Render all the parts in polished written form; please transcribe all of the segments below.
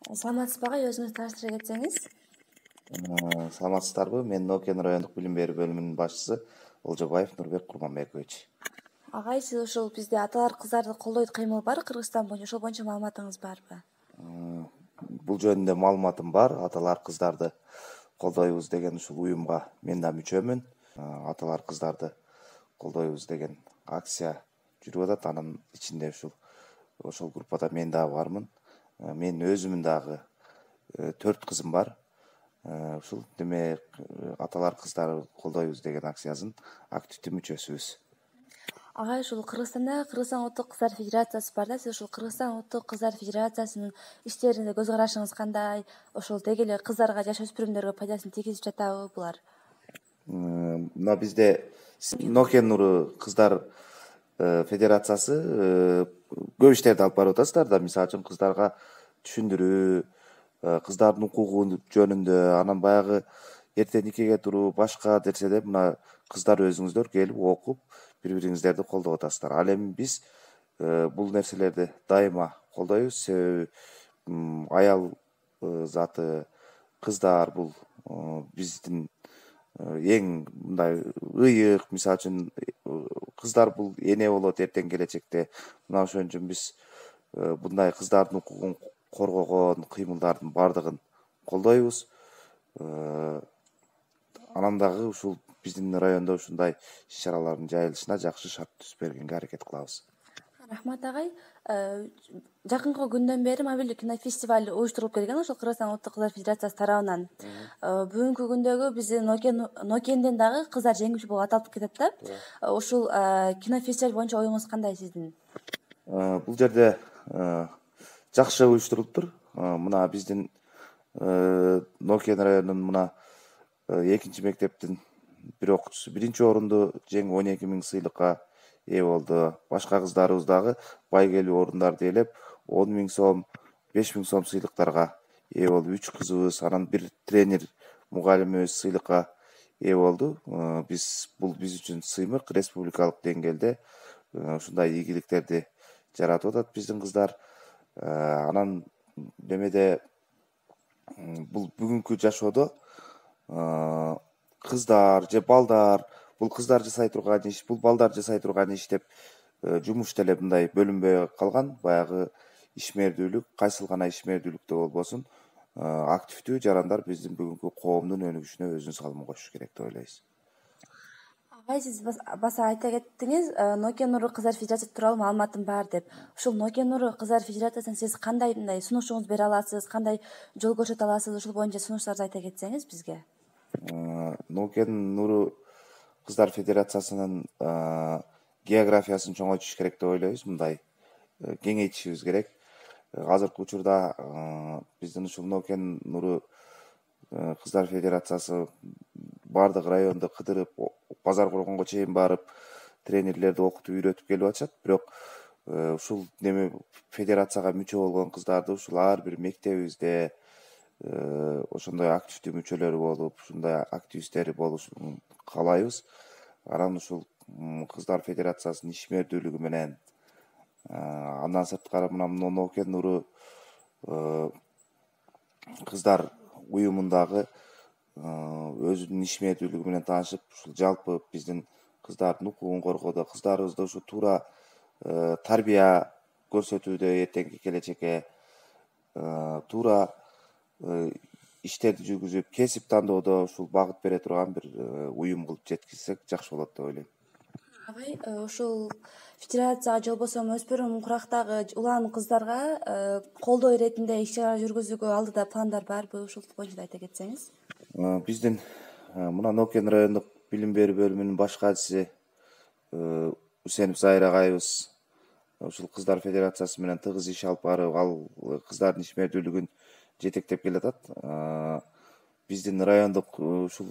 Саламатсызбы, өзүңүз тааныштыра кетсеңиз. Саламатсыздарбы? Мен Нокен райондук билим берүү бөлүмүнүн башчысы Олжобаев Нурбек Курманбекович. Агай, сиз ушул бизде аталар кыздарды колдойт кыймыл бар Кыргызстан боюнча, ошол боюнча маалыматыңыз барбы? Бул жөнүндө маалыматым бар. Аталар кыздарды колдойбуз деген ушул уюмга мен да мүчөмүн. Аталар кыздарды колдойбуз деген акция жүрүп атат. Анын ичинде ошол группада мен дагы бармын. Мен өзүмүн дагы 4 кызым бар. Ушул демек аталар кыздарды колдойбуз деген акциясынын активдүү мүчөсүбүз. Агай, ушул Кыргызстанда Кыргызстан улуттук кыздар федерациясы бар да, сиз ушул Кыргызстан улуттук кыздар федерациясынын иштерине көз карашыңыз кандай? Ошол деги эле кыздарга, жаш өспүрүмдөргө пайдасын тийгизип жатабы булар? Мына бизде Нокен нуру кыздар федерациясы көп иштерди алып барып атасыздар да. Мисалы үчүн кыздарга түшүндүрүү, кыздардын укугу жөнүндө, анан баягы эрте никеге туруу, башка нерседе мына кыздар өзүңүздөр келип окуп, бири-бириңиздерди колдоп атасыздар. Ал эми биз бул нерселерди дайыма колдойбуз. Себеби аял заты, кыздар бул биздин эң мындай ыйык, мисалы үчүн кыздар бул эне болот эртең келечекте. Мына ошон үчүн биз мындай кыздардын укугун коргогон кыймылдардын баардыгын колдойбуз. Анан дагы ушул биздин райондо ушундай иш-чаралардын жайылышына жакшы шарт түзүп бергенге аракет кылабыз. Рахмат, агай. Жакынкы күндөн бери мобилдүү кинофестиваль уюштурулуп келген ошол Кыргызстан улуттук кыздар федерациясы тарабынан. Бүгүнкү күндөгү биздин Нокенден дагы кыздар жеңүүчү болуп аталып кетет да. Ушул кинофестиваль боюнча оюңуз кандай сиздин? Бул жерде жакшы уюштурулуптур. Мына биздин Нокен районунун мына 2 мектептин бир окуучусу 1 орунду жеңип 12 000 сыйлыкка ээ болду. Башка кыздарыбыз дагы байгелүү орундарды ээлеп 10 000 сом, 5 000 сом сыйлыктарга ээ болду. 3 кызыбыз, анан бир тренер мугалимибиз сыйлыкка ээ болду. Бул биз үчүн сыймык, республикалык деңгээлде ушундай ийгиликтерди жаратып атат биздин кыздар. Анан немеде бул бүгүнкү жашоодо кыздар же балдар, бул кыздар жасай турган иш, бул балдар жасай турган иш деп жумуш деле мындай бөлүнбөй калган. Баягы ишмердүүлүк, кайсыл гана ишмердүүлүктө болбосун, активдүү жарандар биздин бүгүнкү коомдун өнүгүшүнө өзүнүн салымын кошуш керек деп ойлойбуз. Агай, сиз баса айта кеттиңиз, Нокен нуру кыздар федерациясы тууралуу маалыматым бар деп. Ушул Нокен нуру кыздар федерациясына сиз кандай мындай сунушуңузду бере аласыз, кандай жол көрсөтө аласыз? Ушул боюнча сунуштарыңызды айта кетсеңиз бизге. Нокен нуру кыздар федерациясынын географиясын чоңойтуш керек деп ойлойбуз. Мындай кеңейтишибиз керек. Азыркы учурда биздин ушул Нокен нуру кыздар федерациясы баардык районду кыдырып, базар коргонго чейин барып, тренерлерди окутуп, үйрөтүп келип атышат. Бирок ушул неме федерацияга мүчө болгон кыздарды ушул ар бир мектебибизде ошондой активдүү мүчөлөрү болуп, ушундай активисттер болушун каалайбыз. Анан ушул кыздар федерациясынын ишмердүүлүгү менен андан сырткары мына Нокен нуру кыздар уюмундагы өзүнүн ишмердүүлүгү менен таанышып, ушул жалпы биздин кыздардын укугун коргоодо, кыздарыбызды ушу туура тарбия көрсөтүүдө, эртеңки келечекке туура иштерди жүргүзүп, кесип тандоодо ушул багыт бере турган бир уюм кылып жеткизсек жакшы болот деп ойлойм. Агай, ушул федерацияга же болбосо өспүрүм курактагы улан кыздарга колдоо иретинде иш-чара жүргүзүүгө алдыда пландар барбы? Ушул боюнча айта кетсеңиз. Биздин мына Нокен райондук билим берүү бөлүмүнүн баш катчысы Усенов Зайыр агайыбыз ушул кыздар федерациясы менен тыгыз иш алып барып, ал кыздардын ишмердүүлүгүн жетектеп келатат. Биздин райондук ушул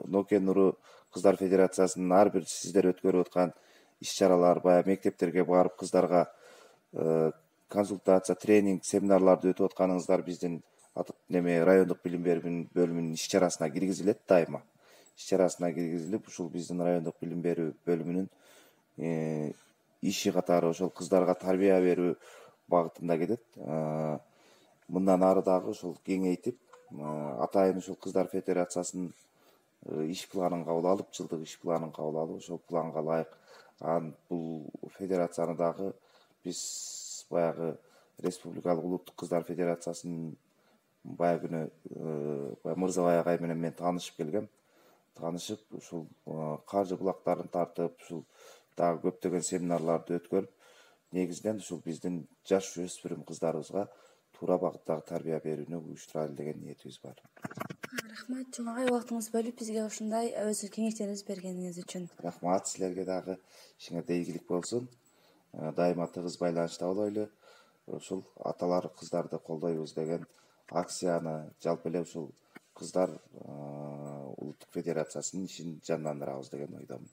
Нокен нуру кыздар федерациясынын ар бир сиздер өткөрүп аткан иш-чаралар, баягы мектептерге барып кыздарга консультация, тренинг, семинарларды өтүп атканыңыздар биздин райондук билим берүү бөлүмүнүн иш-чарасына киргизилет дайыма. Иш-чарасына киргизилип, ушул биздин райондук билим берүү бөлүмүнүн иши катары ошол кыздарга тарбия берүү багытында кетет. мындан ары дагы ушул кеңейтип атайын ушул кыздар федерациясынын иш планын кабыл алып, жылдык иш планын кабыл алып, ошол планга ылайык бул федерацияны дагы биз баягы республикалык улуттук кыздар федерациясынын баягы күнү Мырзабай агай менен мен таанышып келгем. Таанышып ушул каржы булактарын тартып, ушул дагы көптөгөн семинарларды өткөрүп, негизинен ушул биздин жаш өспүрүм кыздарыбызга туура багыттагы тарбия берүүнү уюштурайлы деген ниетибиз бар. Рахмат чоң агай, убактыңызды бөлүп бизге ушундай өз кеңештериңизди бергениңиз үчүн. Рахмат, силерге дагы ишиңерде ийгилик болсун. Дайыма тыгыз байланышта болойлу. Ушул аталар кыздарды колдойбуз деген акцияны жалпы эле ушул кыздар улуттук федерациясынын ишин жандандырабыз деген ойдомун.